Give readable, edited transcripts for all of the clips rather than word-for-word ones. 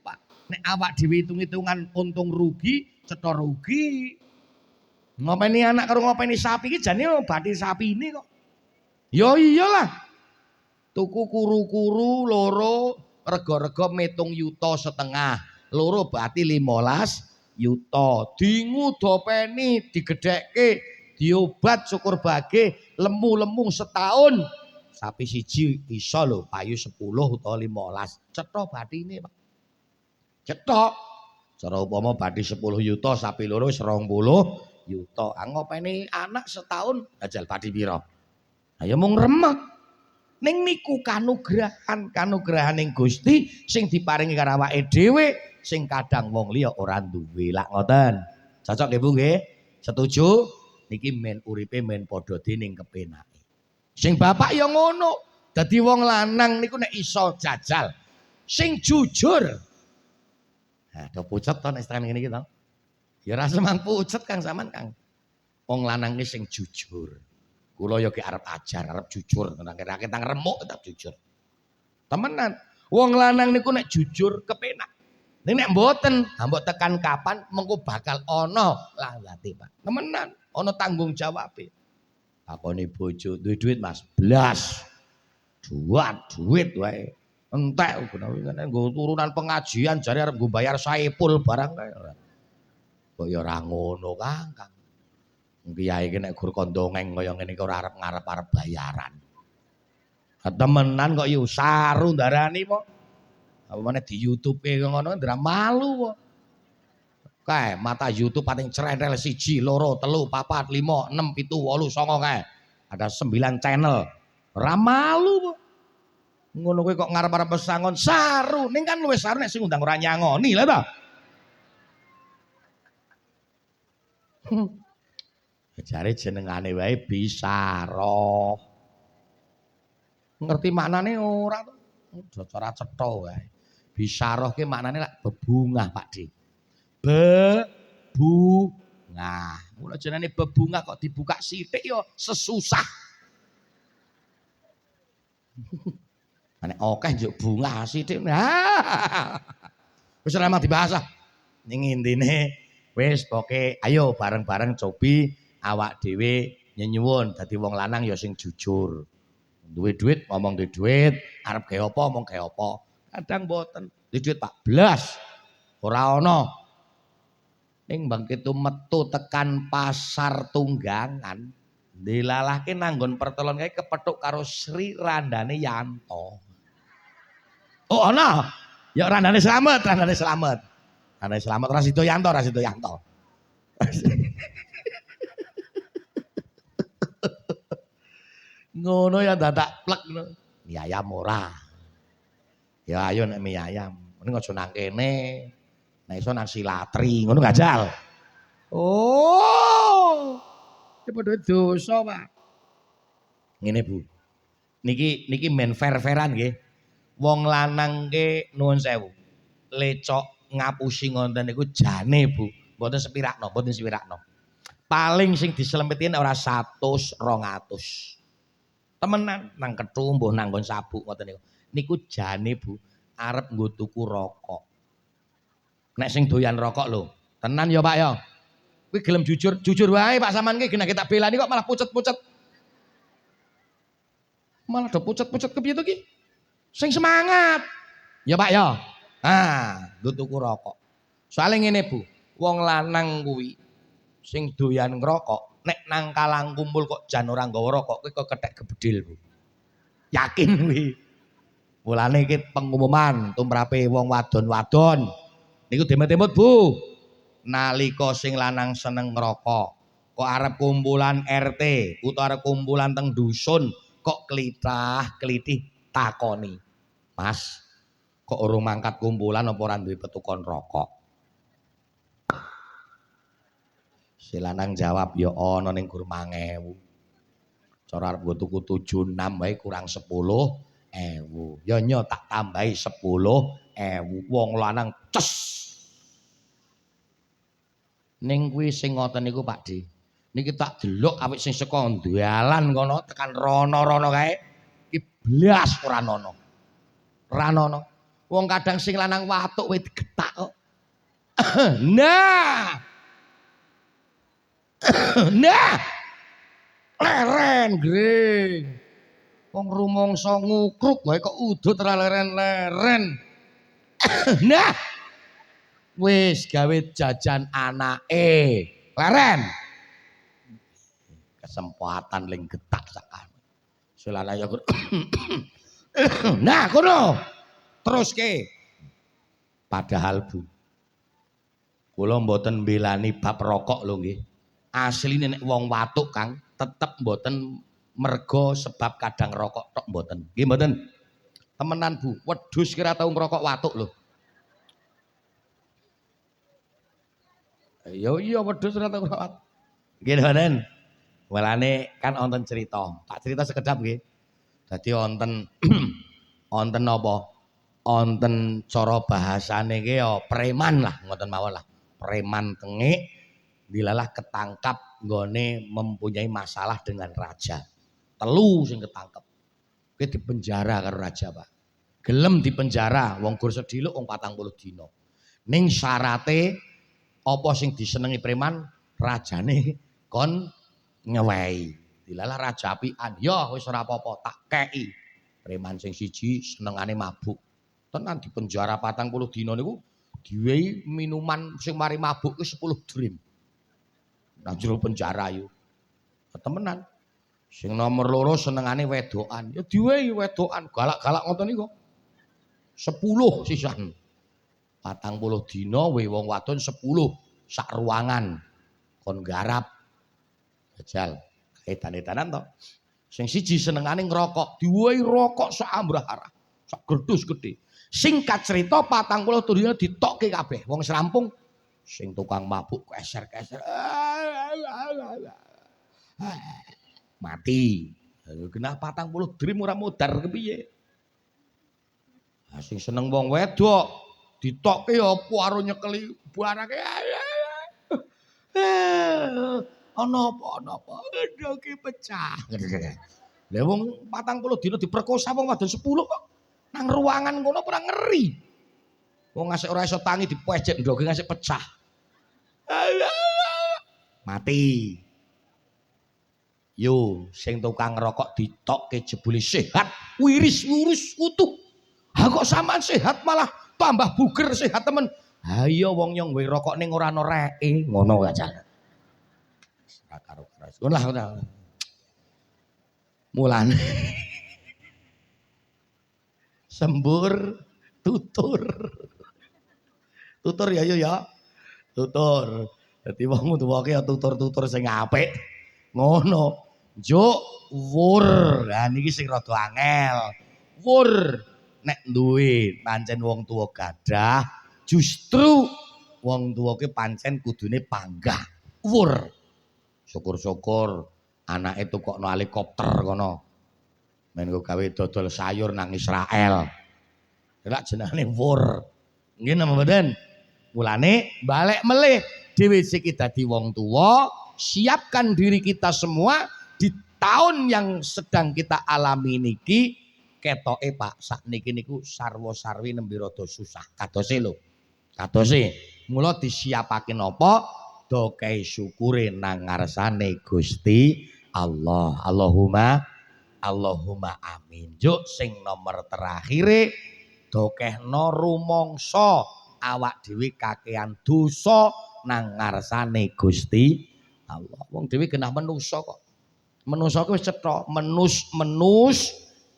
Pak. Nek awak dhewe hitung-hitungan untung rugi, cetha rugi. Ngopeni anak karo ngopeni sapi iki jane bathi sapi ini kok. Ya iyalah. Tuku kuru-kuru loro rega-rega metung yuta setengah. Loro berarti 15 yuta. Dingu dopeni digedhekke, diobat syukur bage, lemu-lemu setahun. Sapi siji iso lho payu 10 utawa 15. Cetha bathine, Pak. Cetha. Cara upama bathi 10 yuta, sapi loro wis 20 yuta. Ngopeni anak setahun ajal bathi pira? Ayo mung remek. Ning niku kanugrahaning Gusti sing diparingi karo awake dhewe sing kadang wong liya ora duwe. Lak ngoten. Cocok nggih Bu nggih? Setuju? Niki men uripe men padha dening kepenake. Sing bapak ya ngono. Dadi wong lanang niku nek iso jajal sing jujur. Nah, do pucet to nek istilah ngene iki to. Ya ora semang pucet Kang sampean Kang. Wong lanang ki sing jujur. Kula ya ki arep ajar, arep jujur, nang-nang tang remuk tetap jujur. Temenan. Wong lanang niku nek jujur kepenak. Nek mboten, mbok tekan kapan mengko bakal ana langgate, Pak. Temenan, ana tanggung jawabe. Takoni bojo, duwe duit Mas? Blas. Duit wae. Entek ngene nggo turunan pengajian jare arep nggo bayar saepul barang kae. Kok ya ora ngono, Kang. Kiai iki nek gur kondongeng kaya ngene iki ora arep ngarep-arep bayaran. Temenan kok yo saru ndarani kok. Apa meneh di YouTube-e ngono ndra malu kok. Kae mata YouTube pating crentel 1, 2, 3, 4, 5, 6, 7, 8, 9 kae. Ada 9 channel. Ora malu kok. Ngono kowe kok ngarep-arep pesangon saru. Ning kan luwih saru nek sing ngundang ora nyangoni lha ta. Jare jenengane wae Bisaroh. Ngerti maknane ora to? Cara cetha wae. Bisaroh ki maknane lak bebungah, Pakde. Bebungah. Mula jenenge bebungah kok dibuka sithik ya sesusah. Nek akeh njuk bunga sithik. Wis ora mah dibahas ah. Ning intine wis pokoke ayo bareng-bareng cobi awak dhewe nyenyuwun dadi wong lanang ya sing jujur. Duwe duit ngomong duwe duit, arep gawe apa ngomong gawe apa. Kadang mboten. Duwe duit Pak blas. Ora ana. Ning bangkitu metu tekan pasar Tunggangan, dilalahke nanggon pertelon kae kepethuk karo Sri Randane Yanto. Oh ana. Ya Randane Slamet, Randane Slamet. Randane Slamet Rasido Yanto, Rasido Yanto. Ngono ya dadak plek ngono. Mie ayam ora. Ya ayo nek mie ayam. Ning aja nang kene. Nek iso nang Silatri, ngono gajal. Oh. Iki padha dosa, Pak. Ngene, Bu. Niki men fair-fairan nggih. Wong lanang ke nuwun sewu. Lecok ngapusi ngonten niku jane, Bu. Mboten sepirakno, mboten sepirakno. Paling sing diselempeti ora 100, 200. Temenan nang kethu mbuh nanggon sabuk ngoten niku. Niku jane Bu arep nggo tuku rokok. Nek sing doyan rokok lho, tenan ya Pak ya. Kuwi gelem jujur wae Pak sampean ki genah tak belani kok malah pucet-pucet. Malah do pucet-pucet kepiye to ki? Sing semangat. Ya Pak ya. Nggo tuku rokok. Soale ngene Bu, wong lanang kuwi sing doyan ngrokok nek nang kalang kumpul kok jan ora nggawa rokok kuwi kok kethek gebedil Bu. Yakin kuwi. Mulane iki pengumuman tumrape wong wadon-wadon. Niku demit-demit Bu. Nalika sing lanang seneng ngrokok, kok arep kumpulan RT utawa arep kumpulan teng dusun kok klitah-klitih takoni. Mas, kok urung mangkat kumpulan apa ora duwe petukon rokok? Si lanang jawab ya ana ning gur 5.000. Cara arep nggo tuku 76 wae kurang 10.000. Ya nyo tak tambahi 10.000. Wong lanang ces. Ning kuwi sing ngoten niku Pakde. Niki tak delok awake sing saka ndalan kono tekan rono-rono kae iki blas ora ana. Ora ana. Wong kadang sing lanang watuk wis digetak kok. Nah. Nah. Leren greng. Wong rumangsa ngukruk wae kok udut ra leren-leren. Nah. Wis gawe jajan anake. Leren. Kesempatan ling getak sakane. Selana ya. Nah, kono. Teruske. Padahal Bu, kula mboten mbelani bab rokok lho nggih. Asline nek wong watuk Kang tetep mboten mergo sebab kadang rokok tok mboten. Nggih mboten. Temenan Bu, wedhus kira tau ngrokok watuk lho. Ya iya wedhus ora tau ngrokok watuk. Nggih mboten. Walane kan wonten cerita. Tak cerita sekedap nggih. Dadi wonten wonten napa? Wonten cara bahasane ki ya preman lah ngoten mawon lah. Preman tengik dilalah ketangkap nggone mempunyai masalah dengan raja. Telu sing ketangkep. Kuwi dipenjara karo raja, Pak. Gelem dipenjara wong gur sedhiluk wong 40 dina. Ning syarate apa sing disenengi preman rajane kon ngewehi. Dilalah raja apian. Ya wis ora apa-apa tak kei. Preman sing siji senengane mabuk. Tenan di penjara 40 dina niku diwehi minuman sing mari mabuk ki 10 drim. Nang jero penjara yo. Temenan. Sing nomor loro senengane wedokan. Ya diwehi wedokan, galak-galak ngoten niku. 10 sisan. 40 dina wehi wong wadon 10 sak ruangan. Kon garap. Jajal. Edan-edanan to. Sing siji senengane ngrokok, diwehi rokok sak ambrah-arah. Sak gerdus gedhe. Singkat cerita 40 dina ditokke kabeh wong serampung sing tukang mabuk keser-keser mati. Genah 40 drim ora modar kepiye. Sing seneng wong wedok ditokke apa karo nyekeli barake. Ana apa? Ndoke pecah. Lah wong 40 dina diperkosa wong wadon 10 kok. Nang ruangan ngono ora ngeri. Wong ngasih ora iso tangi dipejek ndoge ngasih pecah. Mati. Yo, sing tukang rokok ditokke jebule sehat, wiris-wiris utuh. Ha kok sampean sehat malah tambah buger sehat temen. Ha iya wong nyong wehi rokok ning ora ana reke, ngono wae jan. Ora karo-karo. Ngono. Mulane sembur tutur. Tutur ya yo ya. Tutur. Dadi wong tuwake ya tutur-tutur sing apik. Ngono. Juk wur. Lah niki sing rada angel. Wur nek duwe pancen wong tuwa gadah, justru wong tuwa ki pancen kudune panggah. Wur. Syukur-syukur anake tukokno helikopter kono. Men kok gawe dodol sayur nang Israel. Lek jenenge wur. Nggih napa mboten? Mulane balik melih dhewe iki dadi wong tuwa, siapkan diri kita semua di tahun yang sedang kita alami niki ketoke Pak sakniki niku sarwa-sarwi nembe rada susah. Kadose lho. Kadose mula disiapake napa? Do kae syukure nang ngarsane Gusti Allah. Allahumma amin. Juk sing nomor terakhir dokehno rumangsa awak dhewe kakean dosa nang ngarsane Gusti Allah. Wong dhewe genah menungsa kok. Menungsa ku wis cetha, menus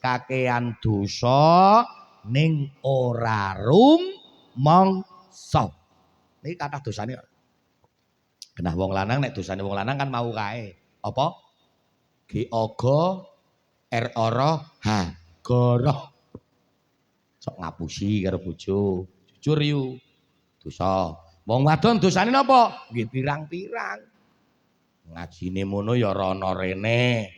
kakean dosa ning ora rumangsa. Niki kathah dosane kok. Genah wong lanang nek dosane wong lanang kan mau kae. Apa? G-ogo R-oro H-goro. Sok ngapusi karo bojo. Jujur yu. Dosa. Wong wadon dosane napa? Nggih pirang-pirang. Ngajine mono ya rono rene.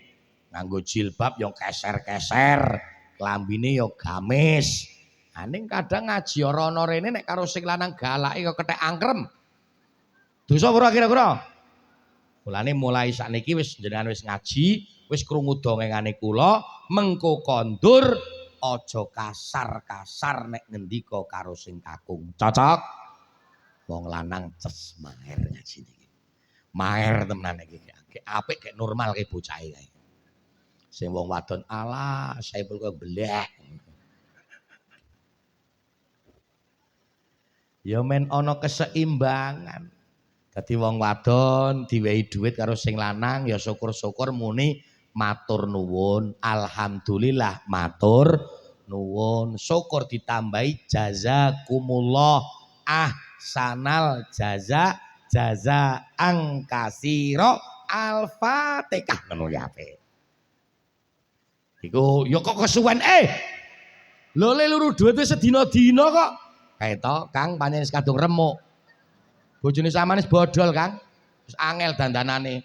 Nganggo jilbab ya keser-keser. Klambine ya gamis. Aning kadang ngaji ya rono rene nek karo sing lanang galake kok kethek angkrem. Dosa ora kira-kira? Mulane mulai sakniki wis jenengan wis ngaji, wis krungu dongengane kula, mengko kondur aja kasar-kasar nek ngendika karo sing kakung. Cocok. Wong lanang ces maher ngaji iki. Maher temenan iki. Apik gek normal ke bocah kae. Sing wong wadon alah saipul kok blek. Ya men ana keseimbangan. Dadi wong wadon diwehi dhuwit karo sing lanang ya syukur-syukur muni matur nuwun. Alhamdulillah matur nuwun. Syukur ditambahi jazakumullah ahsanal jazaa'an katsira al-Fatihah ngono ya apik. Iku ya kok kesuwen lho le luru dhuwit wis sedina-dina kok. Kae to Kang panjenengan kadung remuk. Bojone sampeyan wis bodol Kang. Wis angel dandanane.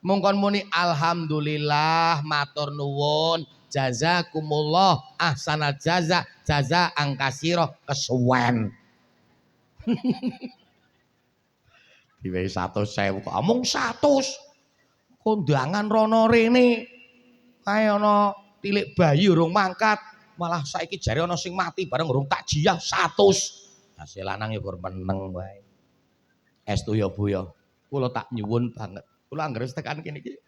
Mongkon muni alhamdulillah matur nuwun jazakumullah ahsanal jazaa'an katsira kesuwen. Diwehi 100.000 kok mung 100. Kondangan rono rene. Kae ana tilik bayi urung mangkat, malah saiki jare ana sing mati bareng urung takjiah 100. Hasil lanang ya gur meneng wae. Estu ya Bu ya. Kula tak nyuwun banget. Kula anggere tekan kene iki.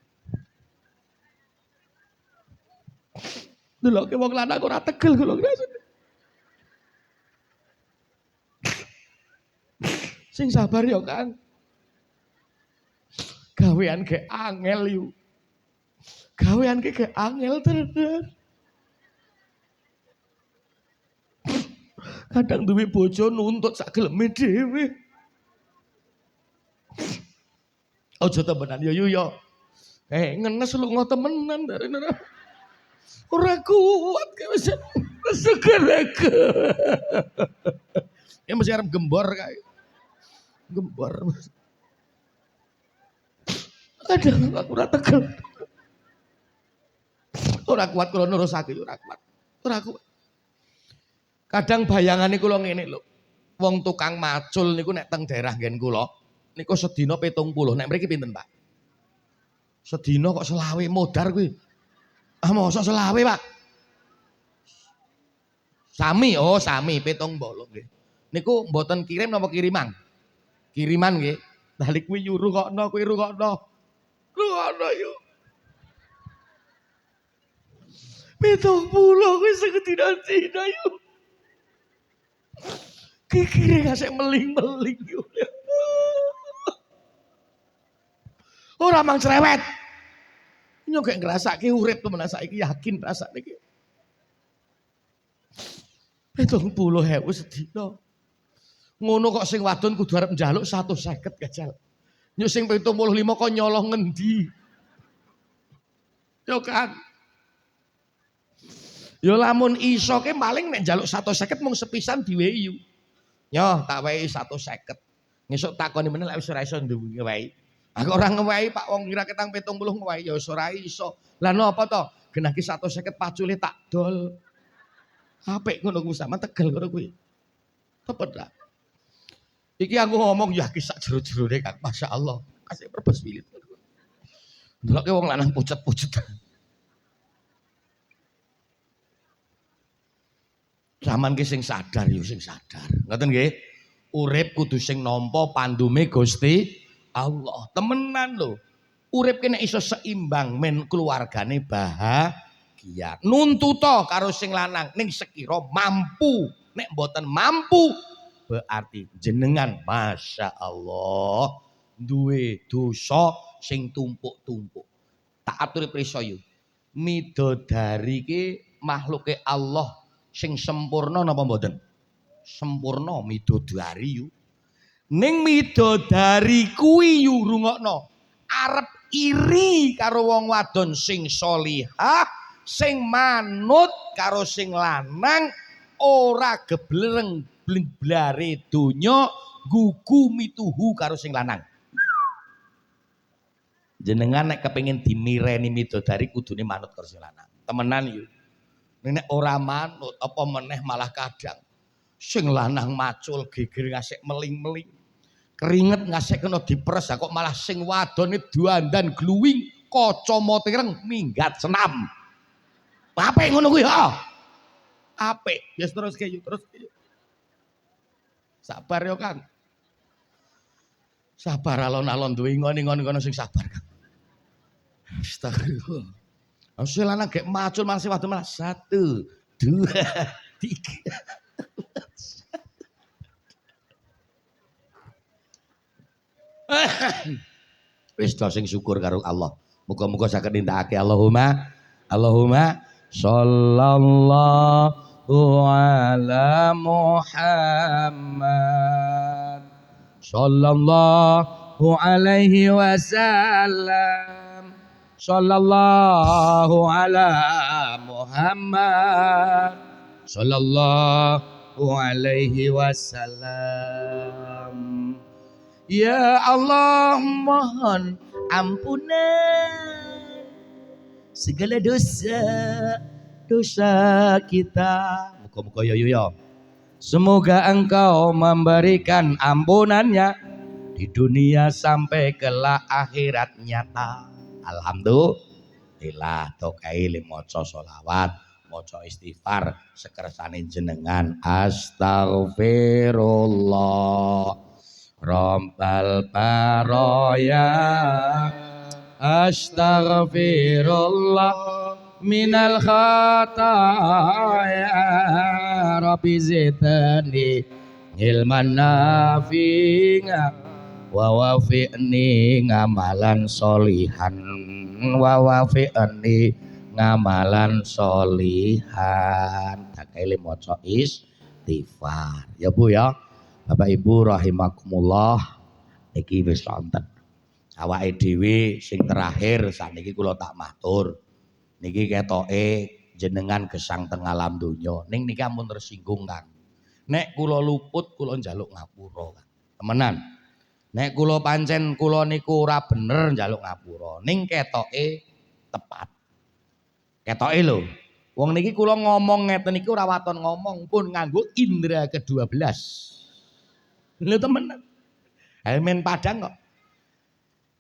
Deloke wong lanang ora tegel kula. Sing sabar ya Kang. Gawean ge angel yu. Gawean ge angel tenan. Kadang duwe bojo nuntut sak geleme dhewe. Aja temenan ya yu ya. Ngenes lunga temenan dari nara. Ora kuat kae wis segereke. Ya mesti arep gembor kae. Gembor. Aduh aku ora tegel. Ora kuat kula nerusake ora kuat. Ora kuat. Kadang bayangane kula ngene lho. Wong tukang macul niku nek teng daerah nggen kula niku sedina 70. Nek mriki pinten, Pak? Sedina kok 20 modar kuwi. Ah mosok 20, Pak? Sami, sami 70 nggih. Niku mboten kirim napa kiriman? Kiriman nggih. Lah kuwi nyuruh kokno, kuwi rungokno. Rungokno yo. 70 kuwi segedina-dina yo. Kikire kasek meling-meling yo. Ora mang cerewet. Nyok ngrasake urip temen saiki yakin rasane iki. 70.000 sedina. Ngono kok sing wadon kudu arep njaluk 150 gajal. Nyuk sing 75 kok nyolong ngendi? Yo kan. Yo lamun iso ke paling nek njaluk 150 mung sepisan diwehi yu. Yo tak wehi 150. Ngesuk takoni meneh lek wis ora iso ngewehi. Aku ora ngewehi Pak wong kira ketang 70 ngewehi ya wis ora iso. Lah napa to? Genah ki 150 pacule tak dol. Apik ngono kuwi sama tegel ngono kuwi. Tepet lah. Iki aku ngomong ya ki sak jero-jerone Kang. Masyaallah. Kasih perbes wilit. Ndeloke wong lanang pucet-pucet. Zaman ki sing sadar yo sing sadar. Ngoten nggih. Urip kudu sing nampa pandume Gusti Allah. Temenan lho. Urip ki nek iso seimbang men keluargane bahagia. Nuntuto karo sing lanang ning sekira mampu. Nek mboten mampu berarti jenengan Masya Allah duwe dosa sing tumpuk-tumpuk. Tak aturi prisa yu. Midodari ki makhluke Allah sing sempurna napa mboten? Sempurna midodari yu. Ning midodari kuwi yu rungokno. Arep iri karo wong wadon sing sholihah, sing manut karo sing lanang ora gebleng blare donya gugu mituhu karo sing lanang. Jenengan nek kepengin dimireni midodari kudune manut karo sing lanang. Temenan yo. Nek ora manut apa meneh malah kadang sing lanang macul geger ngasek meling-meling. Keringet ngasek kena diperes kok malah sing wadone duandan gluwing kacamata ireng minggat senam. Apik ngono kuwi ha. Apik, ya terus ke terus. Sabar yo Kang. Sabar alon-alon duwe ngon-ngon sing sabar Kang. Astagfirullah. Asal anak gek macul masih waktu malah 1, 2, 3. Wis to sing syukur karo Allah. Muga-muga saged nindakake Allahumma sallallahu ala Muhammad sallallahu alaihi wasallam sallallahu ala Muhammad sallallahu alaihi wasallam. Ya Allah, mohon ampunan segala dosa kita. Muka-muka ya. Semoga Engkau memberikan ampunannya di dunia sampai kelak akhirat nyata. Alhamdulillah. Tokai maca sholawat, maca istighfar sekersane jenengan. Astaghfirullah Rabbal Baraya, astaghfirullah minal khataya, Rabbi zidni ilman nafi'a wa wafi'ni ngamalan solihan wa wafi'ni ngamalan solihan. Takai maca istighfar ya Bu ya. Bapak Ibu rahimakumullah, iki wis wonten. Awake dhewe sing terakhir sakniki kula tak matur. Niki ketoke jenengan gesang teng alam donya. Ning niki ampun tersinggung Kang. Nek kula luput kula njaluk ngapura Kang. Temenan. Nek kula pancen kula niku ora bener njaluk ngapura. Ning ketoke tepat. Ketoke lho. Wong niki kula ngomong ngeten iki ora waton ngomong pun nganggo indra ke-12. Lho temenan. Helmen Padang kok.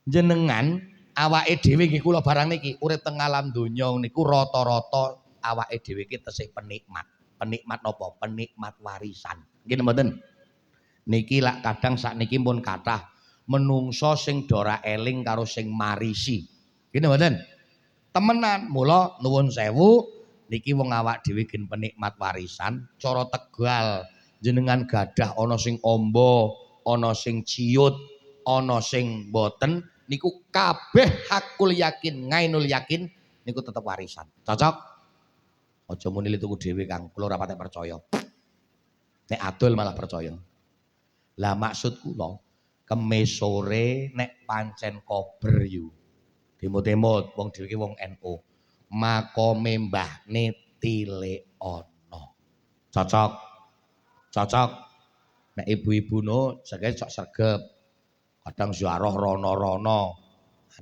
Jenengan awake dhewe nggih kula barang niki urip teng alam donya niku rata-rata awake dhewe iki tesih penikmat. Penikmat napa? Penikmat warisan. Nggih mboten? Niki lak kadang sakniki pun kathah menungso sing dora eling karo sing marisi. Nggih mboten? Temenan. Mula nuwun sewu niki wong awak dhewe gen penikmat warisan cara Tegal. Jenengan gadah ana sing amba, ana sing ciut, ana sing boten niku kabeh hakul yakin, ngainul yakin niku tetep warisan. Cocok? Aja muni tuku dhewe Kang, kula ora patek percaya. Nek adol malah percaya. Lah maksud kula kemis sore nek pancen kober yu. Demot-demot wong dhewe ki wong NU. Makome mbahne tilek ana. Cocok? Cocok. Nek ibu-ibu no saged sok sregep. Kadang ziarah rono-rono.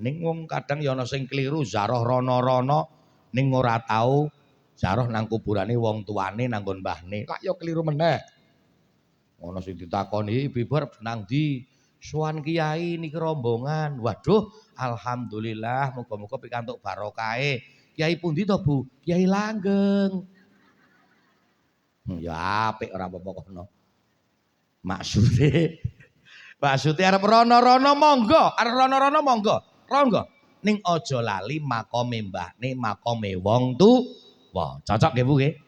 Ning wong kadang ya ana sing keliru ziarah rono-rono ning ora tau ziarah nang kuburane wong tuane nang nggon mbahne. Kok ya keliru meneh. Ana sing ditakoni ibu-ibu arep nang ndi? Sowan kiai niki rombongan. Waduh, alhamdulillah muga-muga pikantuk barokahe. Kiai pundi to, Bu? Kiai Langgeng. Ya apik ora apa-apa kono. Maksude arep rono-rono monggo, arep rono-rono monggo. Ronggo. Ning aja lali makome mbahne, makome wong tuwa. Cocok nggih Bu nggih.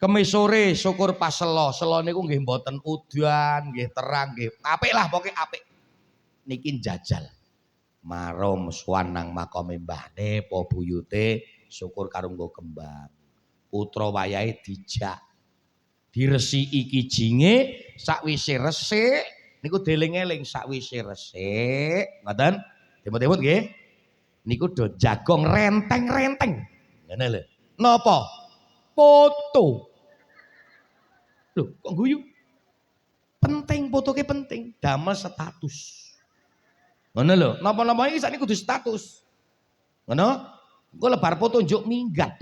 Kemis sore syukur pas selo. Selo niku nggih mboten udan, nggih terang, nggih apik lah pokoke apik. Niki jajal. Marom sowan nang makome mbahne, po buyute syukur karo nggo kembang. Putra wayahe dijak diresiki kijinge sakwise resik niku deling-eling sakwise resik ngoten demot-demot nggih niku do jagong renteng-renteng ngene lho napa foto lho kok guyu penting fotoke penting damel status ngono lho napa-napa iki sakniki kudu status ngono engko lebar foto njuk minggat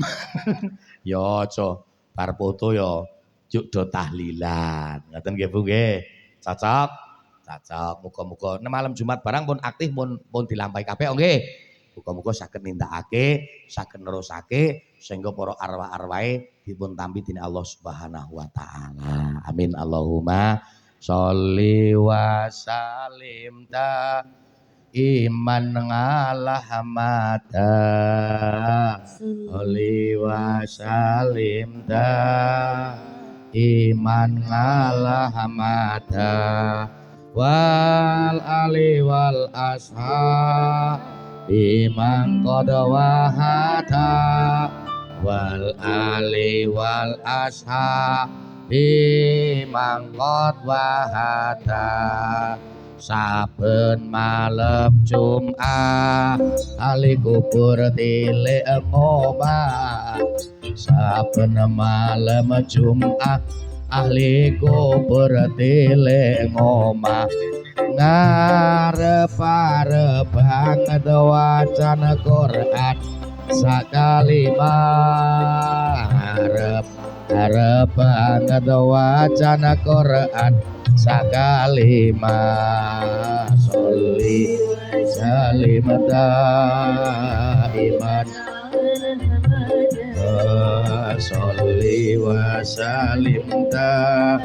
ya aja bar foto ya juk do tahlilan. Ngoten nggih Bu nggih. Cocok. Muga-muga malam Jumat barang pun aktif pun dilampahi kabeh nggih. Muga-muga saged nindakake, saged nerusake sehingga para arwah-arwahe dipun tampi dening Allah Subhanahu wa taala. Amin Allahumma sholli wa sallim ta iman ngalah mata sholli wa sallim ta iman ngalah mata wal ali wal ashab iman qad wahata wal ali wal ashab iman qad wahata saben malam Jumat ahli kubur tilek ngomah saben malam Jumat ahli kubur tilek ngomah ngarep-arep banget wacana Quran sakalimah ngarep banget wacana Quran sakalimah sholli salimata iman sholli wa salimta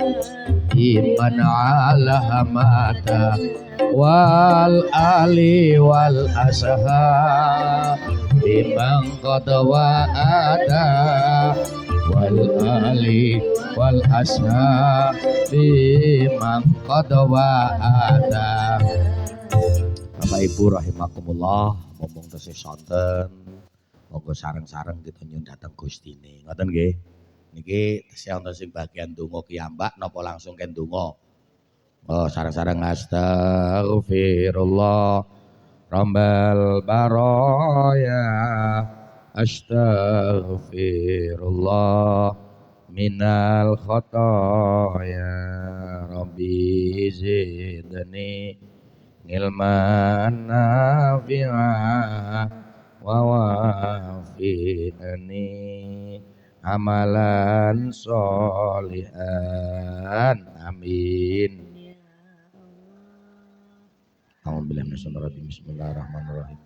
iman ala hamata wal ali wal ashab iman qad wa'ada wal ali wal ashab iman qad wa'ada. Bapak Ibu rahimakumullah, ngomong tesih sonten monggo sareng-sareng kita nyun dateng Gustine. Ngoten nggih. Niki tesih wonten sing bagian donga kiyambak napa langsung ken donga. Oh, sareng-sareng astaghfirullah Rabbal baraya astaghfirullah minal khotoya Rabbi zidni ilman nafi'ah wa wafi'ni amalan solihan amin. Bismillahirrahmanirrahim.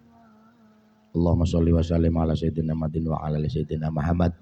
Allahumma sholli wa sallim ala sayyidina Muhammadin wa ala ali sayyidina Muhammad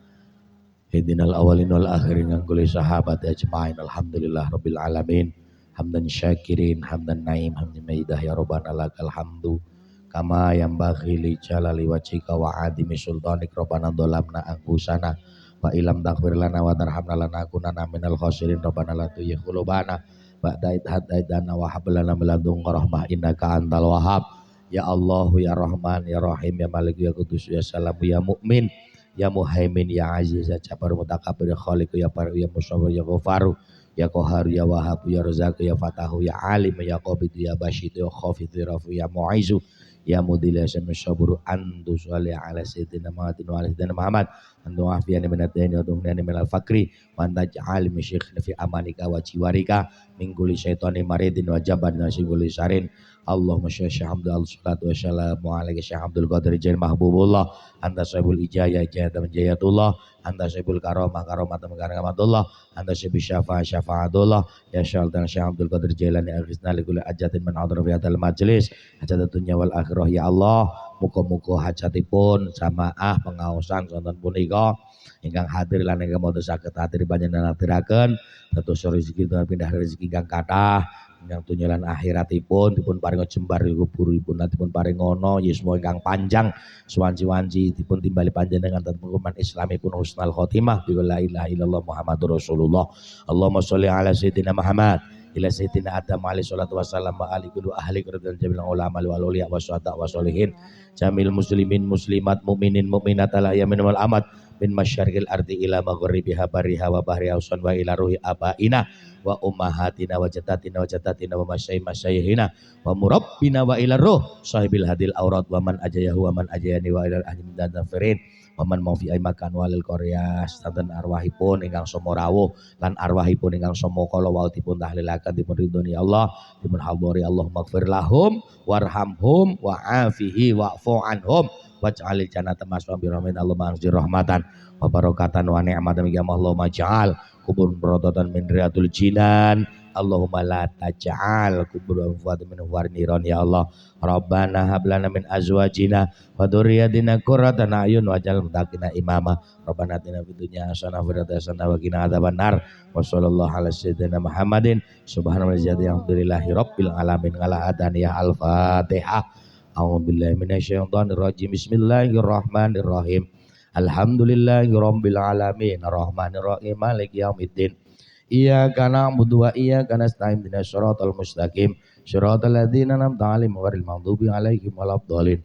hidinal awalin wal akhirin yang kulli sahabat ajma'in alhamdulillah rabbil alamin hamdan syakirin hamdan naim hamdan maidah ya rabbana lakal hamdu kama yang bakhili jalali wajhika wa adimi sultanik rabbana dolamna angkusana wa ilam taghfir lana wa tarhamna lana kunana minal khasirin rabbana la tuyyi qulubana ba'da id hadaitana wa hab lana min ladunka rahmah innaka antal wahhab ya Allah ya Rahman ya Rahim ya Malik ya Qudus ya Salam ya Mukmin ya Muhaimin ya Aziz ya Jabbar Mutakabbir ya Khaliq ya Baru ya Musawwir ya Ghafaru ya Qahhar ya Wahhab ya Razzaq ya Fatahu ya Alim ya Qabid ya Basyid ya Khafid ya Rafu ya Mu'izu ya Mudil ya Syamsaburu antu sholli ala sayyidina Muhammadin wa ala sayyidina Muhammad antu afiyani minad daini wa dumnani minal fakri wa anta ja'al min syekhna fi amanika wa jiwarika min kulli syaitani maridin wa jaban wa singuli sarin Allahumma sholli hamdal salatu wassalamu alaika Syekh Abdul Qadir Jain Mahbubullah anta sahibul ijayah ijayatan jayatullah anta sahibul karamah karamatan karamatullah anta sahibul syafaatullah ya syaitan Syekh Abdul Qadir Jailani aghithna li kulli ajatin man hadara fi hadzal majlis hajat dunya wal akhirah ya Allah muga-muga hajatipun jamaah pengaosan sonten punika ingkang hadir lan ingkang boten saged hadir panjenengan aturaken dados rezeki pindah rezeki ingkang kathah ingkang dunya lan akhiratipun dipun paringa jembar kuburipun dipun paringono yuswa ingkang panjang suwanci-wanci dipun timbali panjenengan dan pengumuman islamipun husnul khotimah bi la ilaha illallah Muhammadur Rasulullah. Allahumma sholli ala sayyidina Muhammad ila sayyidina Adam alaihi salatu wassalam wa ali kullu ahli radhiyallahu jamil ulama wal auliya wasyuhada wassolihin jamil muslimin muslimat mukminin mukminat ala yamin wal amad min masyarqil ardi ila maghribiha bariha wa bahriha usan wa ila ruhi abaina wa ummahatina wa jaddatina wa masyayihina wa murabbina wa ila ruh sahibil hadil aurat wa man ajayahu wa man ajayani wa ila ahli dafirin wa man maufi aimakan walil Korea santen arwahipun ingkang somo rawuh lan arwahipun ingkang somo kala wau dipun tahlilaken dipun ridhoni Allah dipun hadhari Allah maghfir lahum warhamhum wa afihi wa'fu anhum waj'alil jannata maswa bi rahmatin Allah ma'azir rahmatan wa barakatan wa ni'matan ya Allah maj'al kubur berototan min riyadul jinan Allahumma la taj'al kubur amwat min warniron ya Allah. Rabbana hab lana min azwajina wa dzurriyyatina qurrata a'yun waj'al muttaqina imama. Rabbana atina fid dunya hasanah wa fil akhirati hasanah wa qina adzabannar. Wa sallallahu ala sayyidina Muhammadin subhanallahi alhamdulillahi rabbil alamin. Ala adaniyah al-Fatihah. A'udzubillahi minasyaitonir rajim. Bismillahirrahmanirrahim. Alhamdulillahi rabbil alamin. Arrahmanir rahim. Maliki yaumiddin. Iyyaka na'budu wa iyyaka nasta'in. Ihdinas siratal mustaqim. Siratal ladzina an'amta 'alaihim ghairil maghdubi 'alaihim waladdallin.